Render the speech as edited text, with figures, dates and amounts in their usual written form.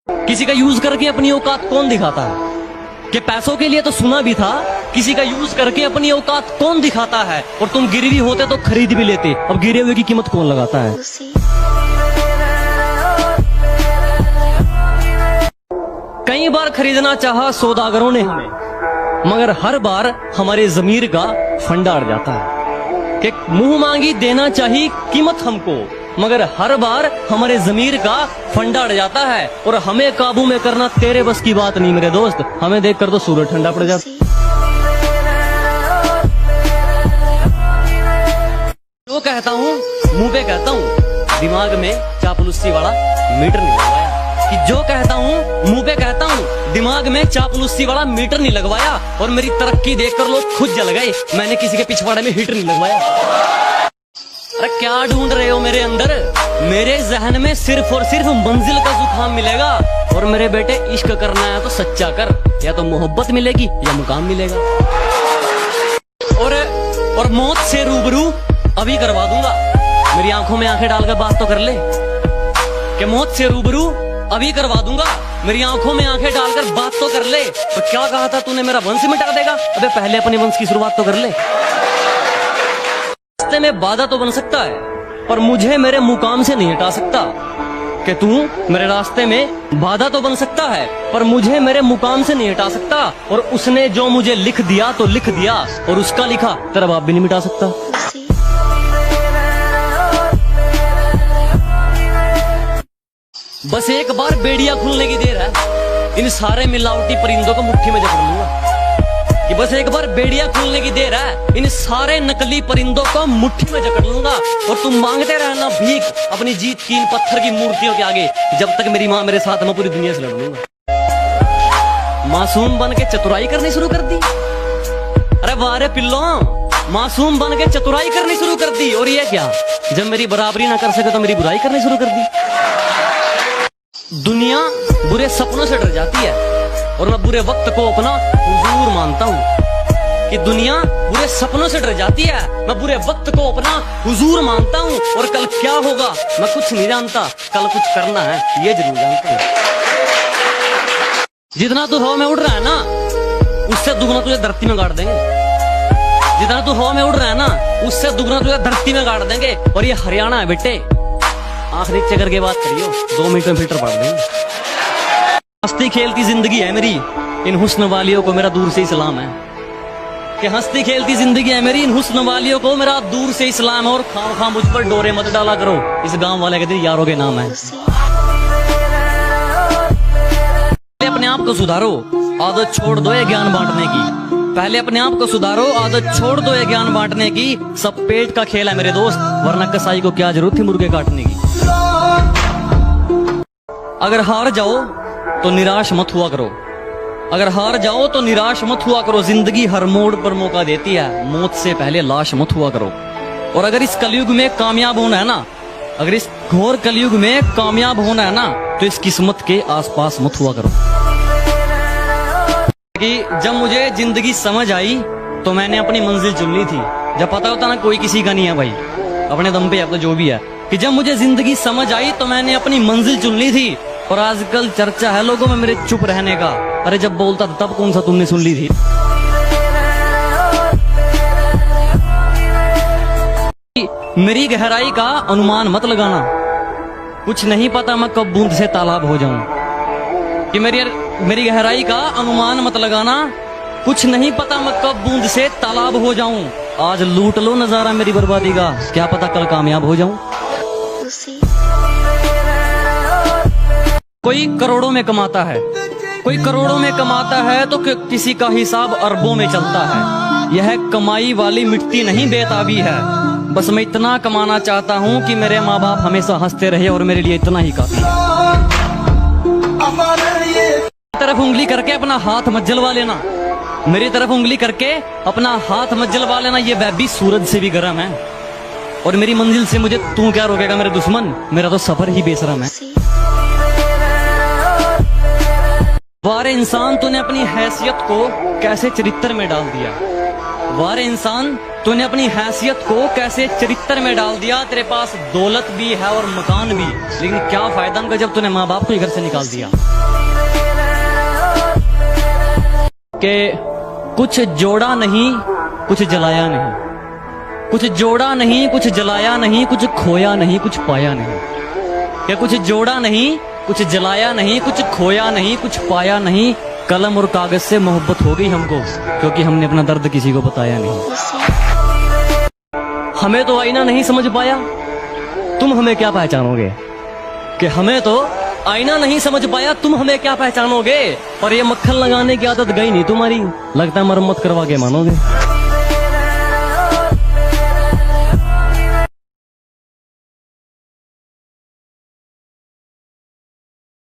किसी का यूज करके अपनी औकात कौन दिखाता है? कि पैसों के लिए तो सुना भी था, किसी का यूज करके अपनी औकात कौन दिखाता है? और तुम गिरवी होते तो खरीद भी लेते, अब गिरे हुए की कीमत कौन लगाता है? कई बार खरीदना चाहा सौदागरों ने हमें, मगर हर बार हमारे जमीर का फंडा अड़ जाता है। कि मुंह मांगी देना चाहिए कीमत हमको, मगर हर बार हमारे जमीर का फंडा अड़ जाता है। और हमें काबू में करना तेरे बस की बात नहीं मेरे दोस्त, हमें देखकर तो सूरज ठंडा पड़ जाता। जो कहता हूँ मुंह पे कहता हूँ, दिमाग में चापलूसी वाला मीटर नहीं लगवाया। कि जो कहता हूँ मुंह पे कहता हूँ, दिमाग में चापलूसी वाला मीटर नहीं लगवाया। और मेरी तरक्की देखकर लोग खुद जल गए, मैंने किसी के पिछवाड़े में हीटर नहीं लगवाया। अरे क्या ढूंढ रहे हो मेरे अंदर? मेरे जहन में सिर्फ और सिर्फ मंजिल का जुकाम मिलेगा। और मेरे बेटे इश्क करना है तो सच्चा कर, या तो मोहब्बत मिलेगी या मुकाम मिलेगा। और मौत से रूबरू अभी करवा दूंगा, मेरी आंखों में आंखें डालकर बात तो कर ले। कि मौत से रूबरू अभी करवा दूंगा, मेरी आंखों में आंखें डालकर बात तो कर ले। तो क्या कहा था तूने, मेरा वंश मिटा देगा? अबे पहले अपने वंश की शुरुआत तो कर ले। रास्ते में बाधा तो बन सकता है, पर मुझे मेरे मुकाम से नहीं हटा सकता। कि तू मेरे रास्ते में बाधा तो बन सकता है, पर मुझे मेरे मुकाम से नहीं हटा सकता। और उसने जो मुझे लिख दिया तो लिख दिया, और उसका लिखा तेरा बाप भी नहीं मिटा सकता। बस एक बार बेड़िया खुलने की देर है, इन सारे मिलावटी परिंदों को मुट्ठी में जकड़ लूंगा। कि बस एक बार बेड़िया खुलने की देर है, इन सारे नकली परिंदों को मुट्ठी में जकड़ लूंगा। और तुम मांगते रहना भीख अपनी जीत की इन पत्थर की मूर्तियों के आगे, जब तक मेरी माँ मेरे साथ, मैं पूरी दुनिया से लड़ लूंगा। मासूम बन के चतुराई करनी शुरू कर दी। अरे वारे पिल्लो, मासूम बन के चतुराई करनी शुरू कर दी। और ये क्या, जब मेरी बराबरी ना कर सके तो मेरी बुराई करनी शुरू कर दी। दुनिया बुरे सपनों से डर जाती है, और मैं बुरे वक्त को अपना हुजूर मानता हूँ। कि दुनिया बुरे सपनों से डर जाती है, मैं बुरे वक्त को अपना हुजूर मानता हूँ। और कल क्या होगा मैं कुछ नहीं जानता, कल कुछ करना है ये जरूर जानता हूँ। जितना तू हवा में उड़ रहा है ना, उससे दुगना तुझे धरती में गाड़ देंगे। जितना तू हवा में उड़ रहा है ना, उससे दुगना तुझे धरती में गाड़ देंगे। और ये हरियाणा है बेटे, आंख नीचे करके बात करियो, 2 मिनट में फिल्टर पड़ देंगे। हंसती खेलती जिंदगी है मेरी, इन हुस्न वालियों को मेरा दूर से ही सलाम है। कि हंसती खेलती जिंदगी है मेरी, इन हुस्न वालियों को मेरा दूर से ही सलाम है। और खाम खाम मुझ पर डोरे मत डाला करो, इस गांव वाले के दिन यारों के नाम है। अपने आप को सुधारो, आदत छोड़ दो ये ज्ञान बांटने की। पहले अपने आप को सुधारो, आदत छोड़ दो ये ज्ञान बांटने की। सब पेट का खेल है मेरे दोस्त, वरना कसाई को क्या जरूरत थी मुर्गे काटने की। अगर हार जाओ तो निराश मत हुआ करो, अगर हार जाओ तो निराश मत हुआ करो। जिंदगी हर मोड़ पर मौका देती है, मौत से पहले लाश मत हुआ करो। और अगर इस कलयुग में कामयाब होना है ना, अगर इस घोर कलयुग में कामयाब होना है ना, तो इस किस्मत के आसपास मत हुआ करो। कि जब मुझे जिंदगी समझ आई तो मैंने अपनी मंजिल चुन ली थी। जब पता होता ना कोई किसी का नहीं है भाई, अपने दम पे अब तो जो भी है। कि जब मुझे जिंदगी समझ आई तो मैंने अपनी मंजिल चुन ली थी। और आजकल चर्चा है लोगों में मेरे चुप रहने का। अरे जब बोलता था तब कौन सा तुमने सुन ली थी? मेरी गहराई का अनुमान मत लगाना, कुछ नहीं पता मैं कब बूंद से तालाब हो जाऊं। कि मेरी गहराई का अनुमान मत लगाना, कुछ नहीं पता मैं कब बूंद से तालाब हो जाऊं। आज लूट लो नजारा मेरी बर्बादी का, क्या पता कल कामयाब हो जाऊं। कोई करोड़ों में कमाता है, कोई करोड़ों में कमाता है तो किसी का हिसाब अरबों में चलता है। यह कमाई वाली मिट्टी नहीं बेताबी है। बस मैं इतना कमाना चाहता हूँ कि मेरे माँ बाप हमेशा हंसते रहे, और मेरे लिए इतना ही काफी है। तरफ उंगली करके अपना हाथ मत जलवा लेना, मेरी तरफ उंगली करके अपना हाथ मत जलवा लेना। ये वह भी सूरज से भी गर्म है, और मेरी मंजिल से मुझे तू क्या रोकेगा मेरे दुश्मन, मेरा तो सफर ही बेशरम है। वारे इंसान, तूने अपनी हैसियत को कैसे चरित्र में डाल दिया। वारे इंसान, तूने अपनी हैसियत को कैसे चरित्र में डाल दिया। तेरे पास दौलत भी है और मकान भी, लेकिन क्या फायदा उनका जब तूने माँ बाप को ही घर से निकाल दिया। कि कुछ जोड़ा नहीं, कुछ जलाया नहीं, कुछ जोड़ा नहीं, कुछ जलाया नहीं, कुछ खोया नहीं, कुछ पाया नहीं। कि कुछ जोड़ा नहीं, कुछ जलाया नहीं, कुछ खोया नहीं, कुछ पाया नहीं। कलम और कागज से मोहब्बत हो गई हमको, क्योंकि हमने अपना दर्द किसी को बताया नहीं। हमें तो आईना नहीं समझ पाया, तुम हमें क्या पहचानोगे। कि हमें तो आईना नहीं समझ पाया, तुम हमें क्या पहचानोगे। और ये मक्खन लगाने की आदत गई नहीं तुम्हारी, लगता है मरम्मत करवा के मानोगे।